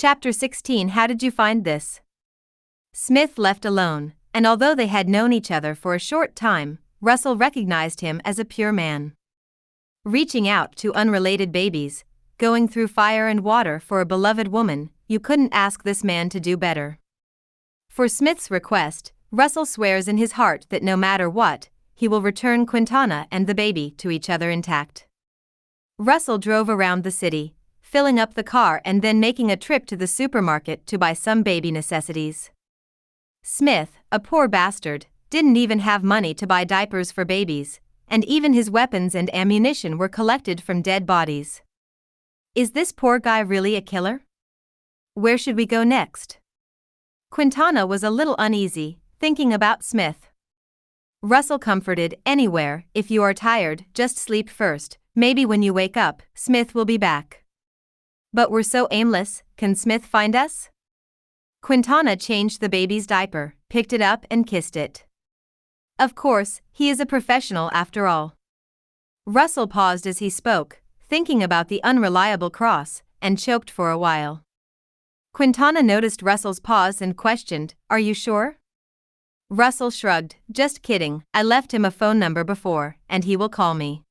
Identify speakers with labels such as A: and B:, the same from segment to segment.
A: Chapter 16. How did you find this? Smith left alone, and although they had known each other for a short time, Russell recognized him as a pure man. Reaching out to unrelated babies, going through fire and water for a beloved woman, you couldn't ask this man to do better. For Smith's request, Russell swears in his heart that no matter what, he will return Quintana and the baby to each other intact. Russell drove around the city, filling up the car and then making a trip to the supermarket to buy some baby necessities. Smith, a poor bastard, didn't even have money to buy diapers for babies, and even his weapons and ammunition were collected from dead bodies. Is this poor guy really a killer? Where should we go next? Quintana was a little uneasy, thinking about Smith. Russell comforted, anywhere, if you are tired, just sleep first, maybe when you wake up, Smith will be back. But we're so aimless, can Smith find us? Quintana changed the baby's diaper, picked it up and kissed it. Of course, he is a professional after all. Russell paused as he spoke, thinking about the unreliable cross, and choked for a while. Quintana noticed Russell's pause and questioned, "Are you sure?" Russell shrugged, "Just kidding, I left him a phone number before, and he will call me."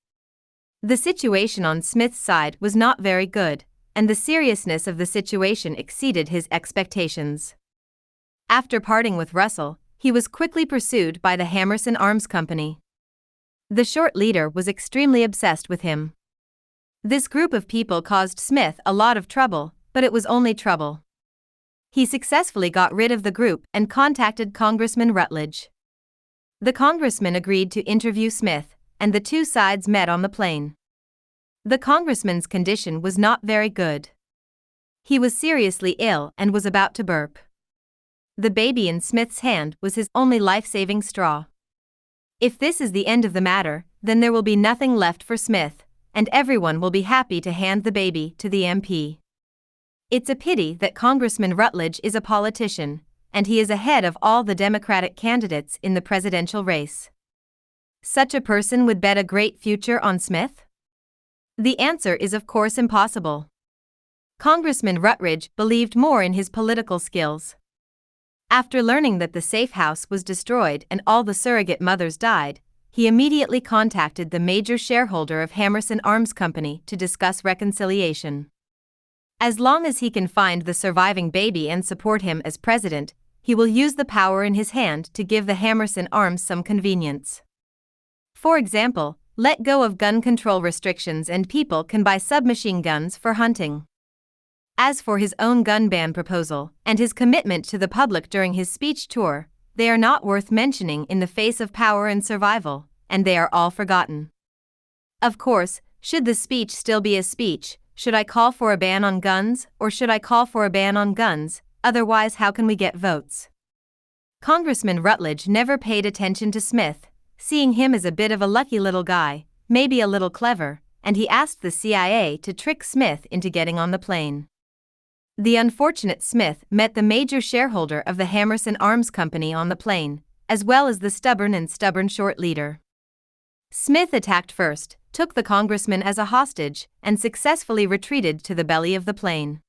A: The situation on Smith's side was not very good, and the seriousness of the situation exceeded his expectations. After parting with Russell, he was quickly pursued by the Humorous Arms Company. The short leader was extremely obsessed with him. This group of people caused Smith a lot of trouble, but it was only trouble. He successfully got rid of the group and contacted Congressman Rutledge. The congressman agreed to interview Smith, and the two sides met on the plane. The congressman's condition was not very good. He was seriously ill and was about to burp. The baby in Smith's hand was his only life-saving straw. If this is the end of the matter, then there will be nothing left for Smith, and everyone will be happy to hand the baby to the MP. It's a pity that Congressman Rutledge is a politician, and he is ahead of all the Democratic candidates in the presidential race. Such a person would bet a great future on Smith? The answer is of course impossible. Congressman Rutledge believed more in his political skills. After learning that the safe house was destroyed and all the surrogate mothers died, he immediately contacted the major shareholder of Humorous Arms Company to discuss reconciliation. As long as he can find the surviving baby and support him as president, he will use the power in his hand to give the Humorous Arms some convenience. For example, let go of gun control restrictions and people can buy submachine guns for hunting. As for his own gun ban proposal and his commitment to the public during his speech tour, they are not worth mentioning in the face of power and survival, and they are all forgotten. Of course, should the speech still be a speech, should I call for a ban on guns, or should I call for a ban on guns, otherwise how can we get votes? Congressman Rutledge never paid attention to Smith, seeing him as a bit of a lucky little guy, maybe a little clever, and he asked the CIA to trick Smith into getting on the plane. The unfortunate Smith met the major shareholder of the Humorous Arms Company on the plane, as well as the stubborn short leader. Smith attacked first, took the congressman as a hostage, and successfully retreated to the belly of the plane.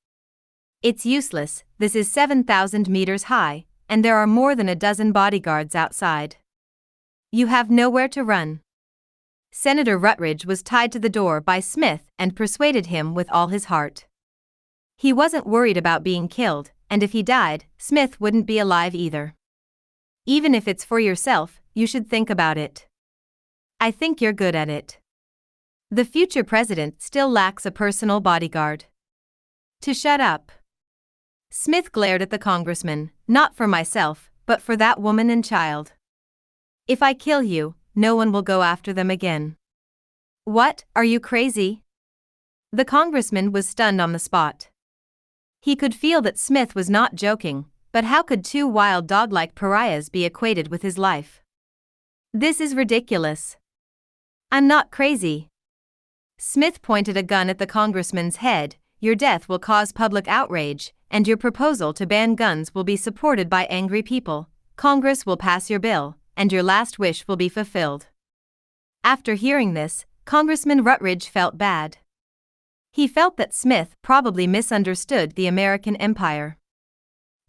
A: It's useless, this is 7,000 meters high, and there are more than a dozen bodyguards outside. You have nowhere to run. Senator Rutledge was tied to the door by Smith and persuaded him with all his heart. He wasn't worried about being killed, and if he died, Smith wouldn't be alive either. Even if it's for yourself, you should think about it. I think you're good at it. The future president still lacks a personal bodyguard. To shut up. Smith glared at the congressman, not for myself, but for that woman and child. If I kill you, no one will go after them again. What, are you crazy? The congressman was stunned on the spot. He could feel that Smith was not joking, but how could two wild dog-like pariahs be equated with his life? This is ridiculous. I'm not crazy. Smith pointed a gun at the congressman's head. Your death will cause public outrage, and your proposal to ban guns will be supported by angry people. Congress will pass your bill, and your last wish will be fulfilled. After hearing this, Congressman Rutledge felt bad. He felt that Smith probably misunderstood the American empire.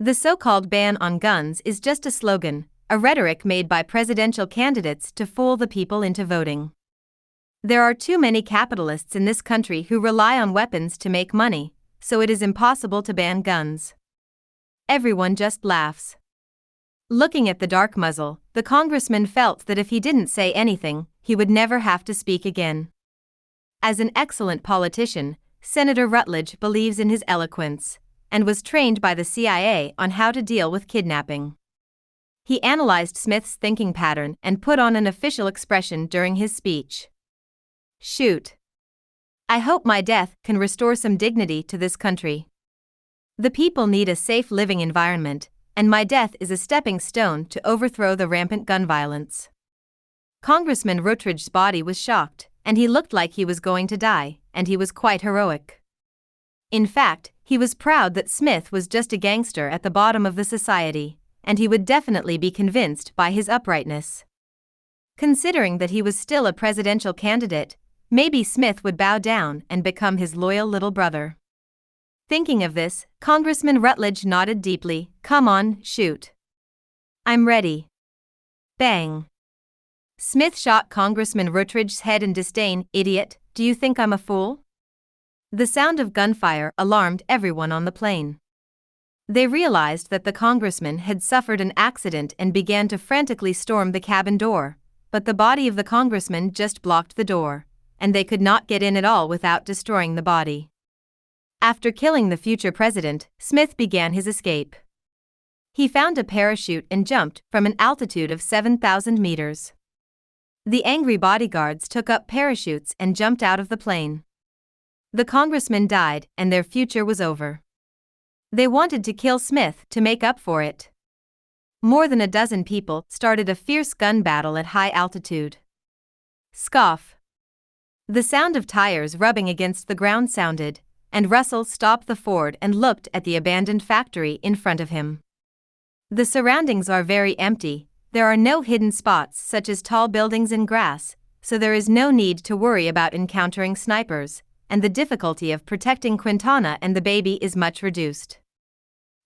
A: The so-called ban on guns is just a slogan, a rhetoric made by presidential candidates to fool the people into voting. There are too many capitalists in this country who rely on weapons to make money, so it is impossible to ban guns. Everyone just laughs. Looking at the dark muzzle, the congressman felt that if he didn't say anything, he would never have to speak again. As an excellent politician, Senator Rutledge believes in his eloquence, and was trained by the CIA on how to deal with kidnapping. He analyzed Smith's thinking pattern and put on an official expression during his speech. Shoot. I hope my death can restore some dignity to this country. The people need a safe living environment, and my death is a stepping stone to overthrow the rampant gun violence. Congressman Rutledge's body was shocked, and he looked like he was going to die, and he was quite heroic. In fact, he was proud that Smith was just a gangster at the bottom of the society, and he would definitely be convinced by his uprightness. Considering that he was still a presidential candidate, maybe Smith would bow down and become his loyal little brother. Thinking of this, Congressman Rutledge nodded deeply. Come on, shoot. I'm ready. Bang. Smith shot Congressman Rutledge's head in disdain. Idiot, do you think I'm a fool? The sound of gunfire alarmed everyone on the plane. They realized that the congressman had suffered an accident and began to frantically storm the cabin door, but the body of the congressman just blocked the door, and they could not get in at all without destroying the body. After killing the future president, Smith began his escape. He found a parachute and jumped from an altitude of 7,000 meters. The angry bodyguards took up parachutes and jumped out of the plane. The congressman died, and their future was over. They wanted to kill Smith to make up for it. More than a dozen people started a fierce gun battle at high altitude. Scoff. The sound of tires rubbing against the ground sounded, and Russell stopped the Ford and looked at the abandoned factory in front of him. The surroundings are very empty. There are no hidden spots such as tall buildings and grass, so there is no need to worry about encountering snipers, and the difficulty of protecting Quintana and the baby is much reduced.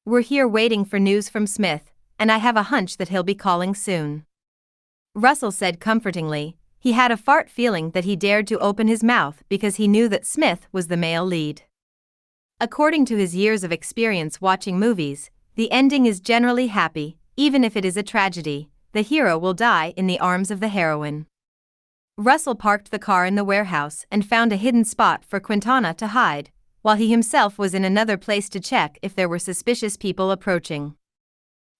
A: We're here waiting for news from Smith, and I have a hunch that he'll be calling soon. Russell said comfortingly. He had a fart feeling that he dared to open his mouth because he knew that Smith was the male lead. According to his years of experience watching movies, the ending is generally happy, even if it is a tragedy. The hero will die in the arms of the heroine. Russell parked the car in the warehouse and found a hidden spot for Quintana to hide, while he himself was in another place to check if there were suspicious people approaching.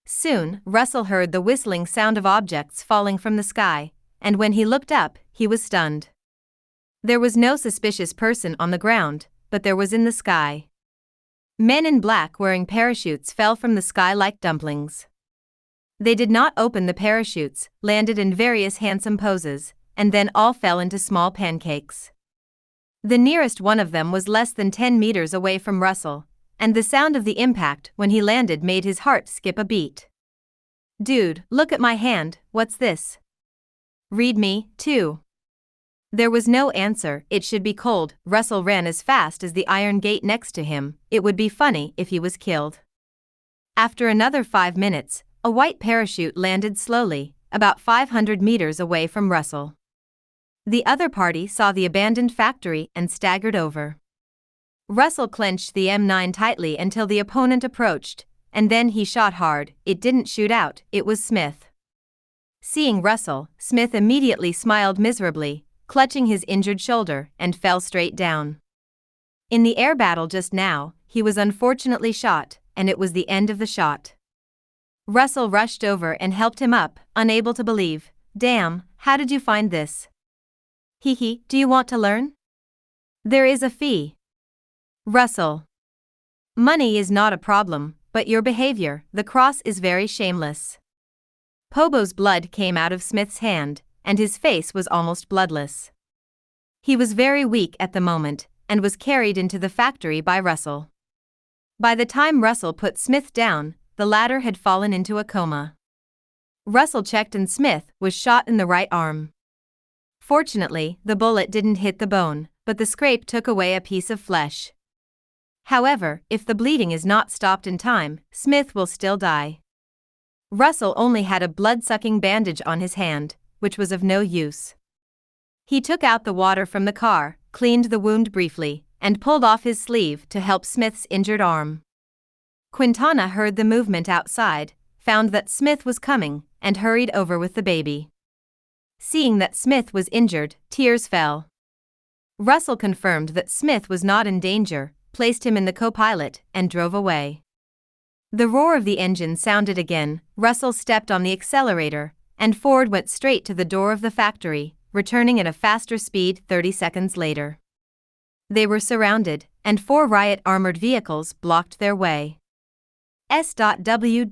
A: Soon, Russell heard the whistling sound of objects falling from the sky, and when he looked up, he was stunned. There was no suspicious person on the ground, but there was in the sky. Men in black wearing parachutes fell from the sky like dumplings. They did not open the parachutes, landed in various handsome poses, and then all fell into small pancakes. The nearest one of them was less than 10 meters away from Russell, and the sound of the impact when he landed made his heart skip a beat. Dude, look at my hand, what's this? Read me, too. There was no answer. It should be cold. Russell ran as fast as the iron gate next to him. It would be funny if he was killed. After another 5 minutes, a white parachute landed slowly, about 500 meters away from Russell. The other party saw the abandoned factory and staggered over. Russell clenched the M9 tightly until the opponent approached, and then he shot hard. It didn't shoot out, it was Smith. Seeing Russell, Smith immediately smiled miserably, clutching his injured shoulder, and fell straight down. In the air battle just now, he was unfortunately shot, and it was the end of the shot. Russell rushed over and helped him up, unable to believe. Damn, how did you find this? Hee, do you want to learn? There is a fee. Russell. Money is not a problem, but your behavior, the cross is very shameless. Pobo's blood came out of Smith's hand, and his face was almost bloodless. He was very weak at the moment, and was carried into the factory by Russell. By the time Russell put Smith down, the latter had fallen into a coma. Russell checked and Smith was shot in the right arm. Fortunately, the bullet didn't hit the bone, but the scrape took away a piece of flesh. However, if the bleeding is not stopped in time, Smith will still die. Russell only had a blood-sucking bandage on his hand, which was of no use. He took out the water from the car, cleaned the wound briefly, and pulled off his sleeve to help Smith's injured arm. Quintana heard the movement outside, found that Smith was coming, and hurried over with the baby. Seeing that Smith was injured, tears fell. Russell confirmed that Smith was not in danger, placed him in the co-pilot, and drove away. The roar of the engine sounded again. Russell stepped on the accelerator, and Ford went straight to the door of the factory, returning at a faster speed 30 seconds later. They were surrounded, and 4 riot-armored vehicles blocked their way. S.W.A.T.